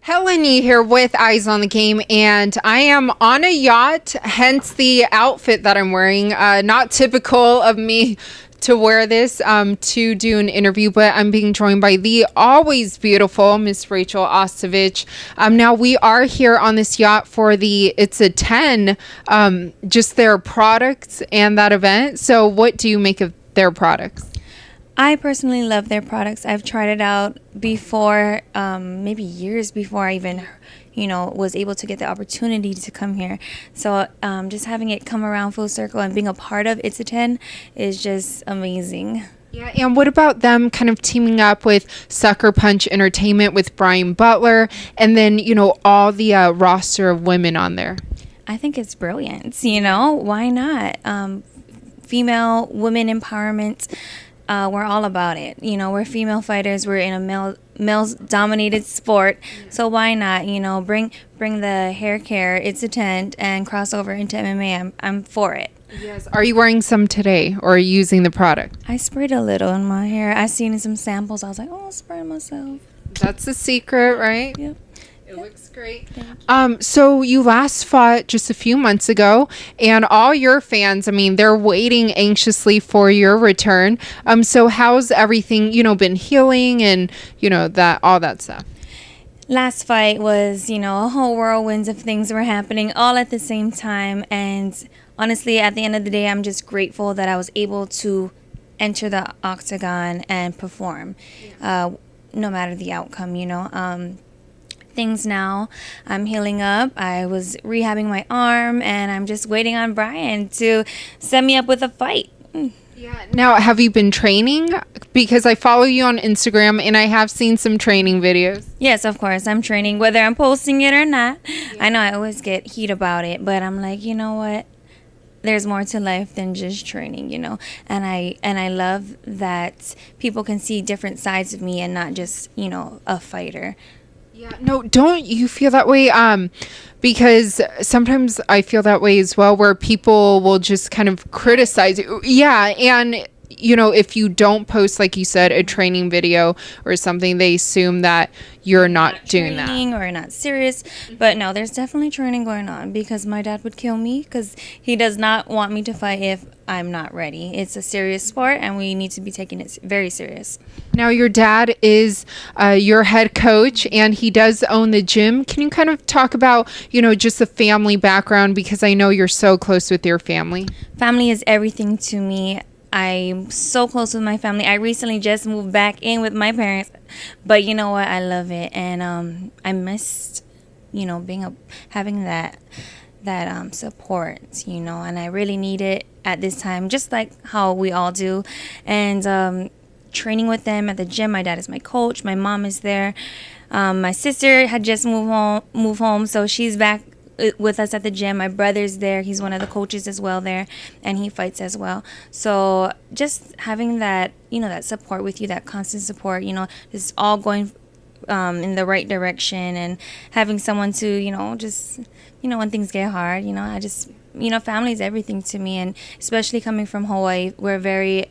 Helen Yee here with Eyes on the Game, and I am on a yacht, hence the outfit that I'm wearing. Not typical of me to wear this to do an interview, but I'm being joined by the always beautiful Miss Rachael Ostovich. Now, we are here on this yacht for It's a 10, just their products and that event. So what do you make of their products? I personally love their products. I've tried it out before, maybe years before I even, was able to get the opportunity to come here. So just having it come around full circle and being a part of It's a 10 is just amazing. Yeah, and what about them kind of teaming up with Sucker Punch Entertainment with Brian Butler and then, all the roster of women on there? I think it's brilliant. Why not? Female women empowerment. We're all about it. We're female fighters. We're in a male-dominated sport. So why not, bring the hair care, It's a 10, and cross over into MMA. I'm for it. Yes. Are you wearing some today or are you using the product? I sprayed a little in my hair. I seen some samples. I was like, I'll spray myself. That's the secret, right? Yep. It looks great. So you last fought just a few months ago, and all your fans, they're waiting anxiously for your return. So how's everything, been healing and, all that stuff? Last fight was, a whole whirlwind of things were happening all at the same time. And honestly, at the end of the day, I'm just grateful that I was able to enter the octagon and perform, no matter the outcome, things now. I'm healing up. I was rehabbing my arm, and I'm just waiting on Brian to set me up with a fight. Yeah. Now, have you been training? Because I follow you on Instagram, and I have seen some training videos. Yes, of course. I'm training, whether I'm posting it or not. Yeah. I know I always get heat about it, but I'm like, you know what? There's more to life than just training, and I love that people can see different sides of me and not just, a fighter. Yeah, no, don't you feel that way? Because sometimes I feel that way as well, where people will just kind of criticize you. Yeah, and if you don't post, like you said, a training video or something, they assume that you're not doing that or not serious. But no, there's definitely training going on, because my dad would kill me because he does not want me to fight if I'm not ready. It's a serious sport, and we need to be taking it very serious. Now, your dad is your head coach, and he does own the gym. Can you kind of talk about, just the family background, because I know you're so close with your family? Family is everything to me. I'm so close with my family. I recently just moved back in with my parents, but you know what? I love it, and I missed, having that support, and I really need it at this time, just like how we all do. And training with them at the gym. My dad is my coach. My mom is there. My sister had just moved home, so she's back with us at the gym. My brother's there. He's one of the coaches as well there, and he fights as well. So just having that, that support with you, that constant support, just all going in the right direction, and having someone to, just, when things get hard, I just, family is everything to me. And especially coming from Hawaii, we're very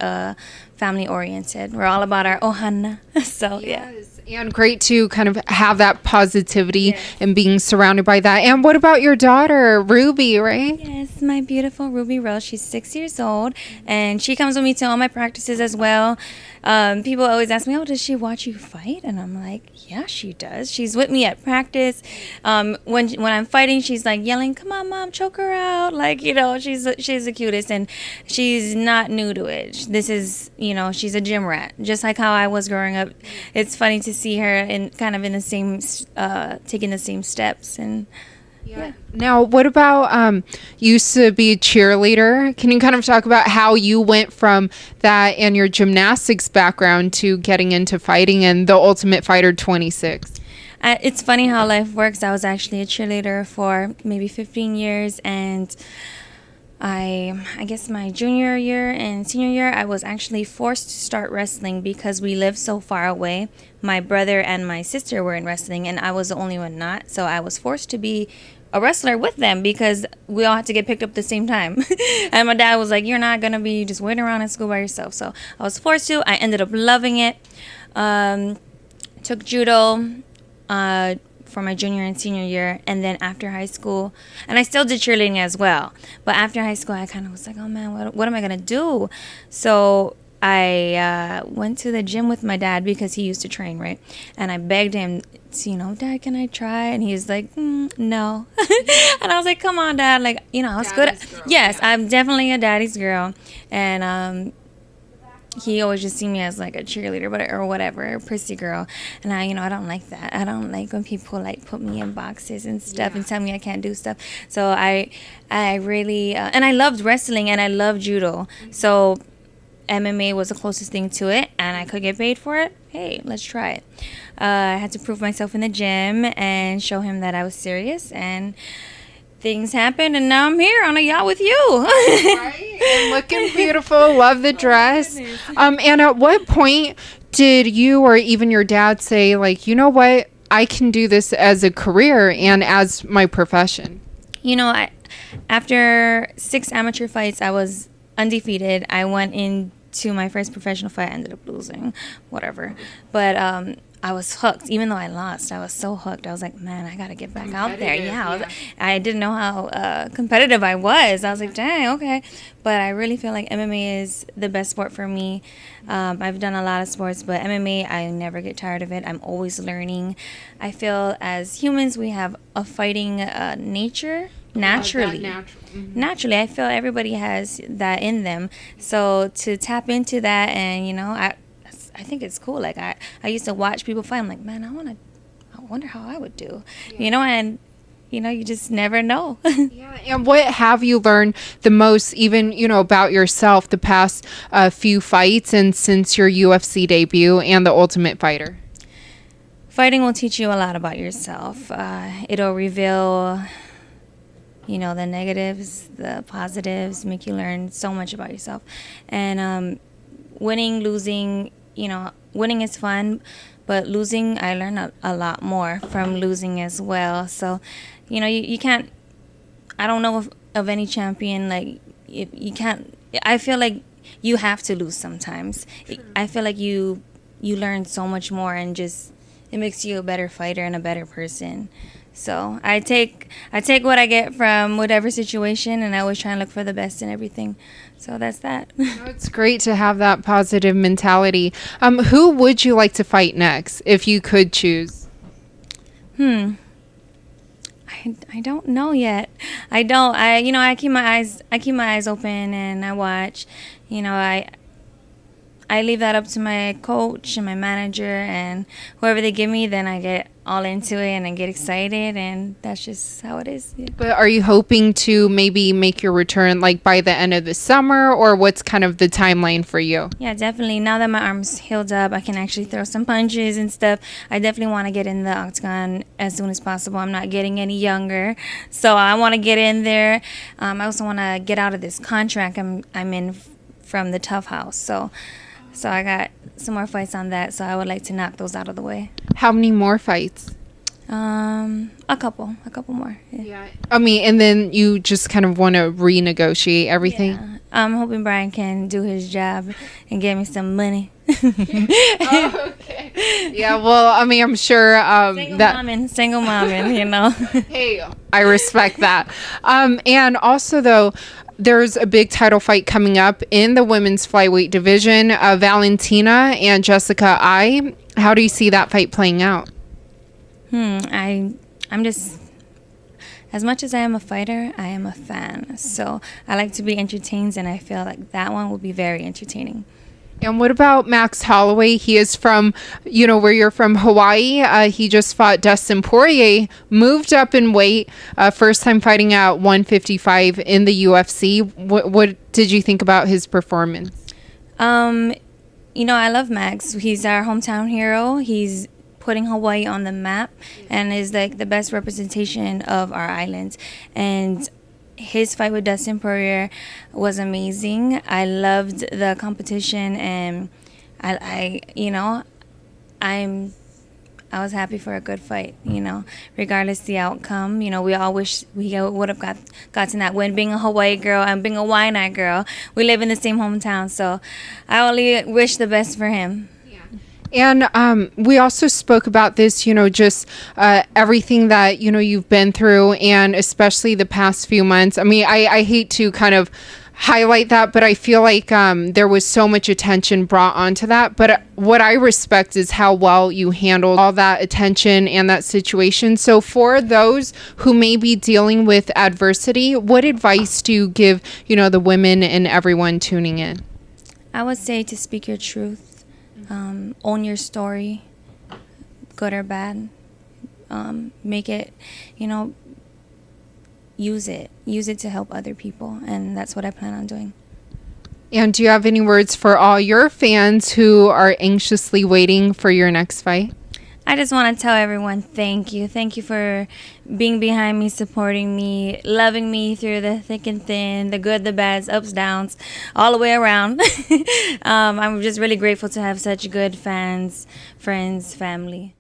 family oriented. We're all about our ohana. So yeah. And great to kind of have that positivity and being surrounded by that. And what about your daughter, Ruby, right? Yes, my beautiful Ruby Rose. She's 6 years old, and she comes with me to all my practices as well. People always ask me, does she watch you fight? And I'm like, yeah, she does. She's with me at practice. When I'm fighting, she's like yelling, come on, Mom, choke her out. Like, she's the cutest, and she's not new to it. This is, she's a gym rat, just like how I was growing up. It's funny to see her in kind of in the same, taking the same steps. And yeah. Now, what about you used to be a cheerleader? Can you kind of talk about how you went from that and your gymnastics background to getting into fighting and the Ultimate Fighter 26? It's funny how life works. I was actually a cheerleader for maybe 15 years, and I guess my junior year and senior year, I was actually forced to start wrestling because we lived so far away. My brother and my sister were in wrestling, and I was the only one not. So I was forced to be a wrestler with them because we all had to get picked up at the same time. And my dad was like, you're not going to be just waiting around in school by yourself. So I was forced to. I ended up loving it. Took judo, for my junior and senior year, and then after high school, and I still did cheerleading as well. But after high school, I kind of was like, oh man, what am I gonna do? So I went to the gym with my dad because he used to train, right? And I begged him, Dad, can I try? And he's like, no. And I was like, come on, Dad. Like, I was good. Yes, yeah. I'm definitely a daddy's girl. And he always just see me as like a cheerleader or whatever, a prissy girl. And I don't like that. I don't like when people like put me in boxes and stuff and tell me I can't do stuff. So I really, and I loved wrestling and I loved judo. So MMA was the closest thing to it, and I could get paid for it. Hey, let's try it. I had to prove myself in the gym and show him that I was serious, and things happened, and now I'm here on a yacht with you. Right, and looking beautiful. Love the dress. And at what point did you or even your dad say, like, you know what, I can do this as a career and as my profession? After 6 amateur fights, I was undefeated. I went into my first professional fight. I ended up losing, whatever. But I was hooked. Even though I lost, I was so hooked. I was like, man, I got to get back out there. Yeah. I didn't know how competitive I was. I was like, dang, okay. But I really feel like MMA is the best sport for me. I've done a lot of sports, but MMA, I never get tired of it. I'm always learning. I feel as humans, we have a fighting nature. Naturally, I feel everybody has that in them. So to tap into that, and I think it's cool. Like I used to watch people fight. I'm like, man, I wonder how I would do. And you just never know. Yeah. And what have you learned the most, even about yourself, the past few fights and since your UFC debut and the Ultimate Fighter? Fighting will teach you a lot about yourself. It'll reveal the negatives, the positives, make you learn so much about yourself. And winning, losing, winning is fun, but losing, I learn a lot more from losing as well. So, you can't, I don't know of any champion, like, you can't, I feel like you have to lose sometimes. I feel like you learn so much more, and just, it makes you a better fighter and a better person. So I take what I get from whatever situation, and I always try and look for the best in everything. So that's that. It's great to have that positive mentality. Who would you like to fight next if you could choose? I don't know yet. I don't. I keep my eyes open, and I watch. I leave that up to my coach and my manager, and whoever they give me, then I get all into it and I get excited, and that's just how it is. Yeah. But are you hoping to maybe make your return like by the end of the summer, or what's kind of the timeline for you? Yeah, definitely. Now that my arm's healed up, I can actually throw some punches and stuff. I definitely want to get in the octagon as soon as possible. I'm not getting any younger, so I want to get in there. I also want to get out of this contract I'm in from the Tough House. So I got some more fights on that, so I would like to knock those out of the way. How many more fights? A couple more. Yeah. I mean, and then you just kind of want to renegotiate everything? Yeah. I'm hoping Brian can do his job and get me some money. Oh, okay. Yeah, well, I mean, I'm sure single momming, Hey, I respect that. And also, though, there's a big title fight coming up in the women's flyweight division. Valentina and Jessica Ai. How do you see that fight playing out? I'm just, as much as I am a fighter, I am a fan. So I like to be entertained, and I feel like that one will be very entertaining. And what about Max Holloway? He is from, where you're from, Hawaii. He just fought Dustin Poirier, moved up in weight, first time fighting at 155 in the UFC. What did you think about his performance? I love Max. He's our hometown hero. He's putting Hawaii on the map and is like the best representation of our island. And his fight with Dustin Poirier was amazing. I loved the competition, and I was happy for a good fight, regardless the outcome. We all wish we would have gotten that win. Being a Hawaii girl and being a Waianae girl, we live in the same hometown, so I only wish the best for him. And we also spoke about this, just everything that, you've been through, and especially the past few months. I mean, I hate to kind of highlight that, but I feel like there was so much attention brought onto that. But what I respect is how well you handled all that attention and that situation. So for those who may be dealing with adversity, what advice do you give, the women and everyone tuning in? I would say to speak your truth. Own your story, good or bad. Make it, use it to help other people, and that's what I plan on doing. And do you have any words for all your fans who are anxiously waiting for your next fight? I just want to tell everyone thank you for being behind me, supporting me, loving me through the thick and thin, the good, the bads, ups, downs, all the way around. I'm just really grateful to have such good fans, friends, family.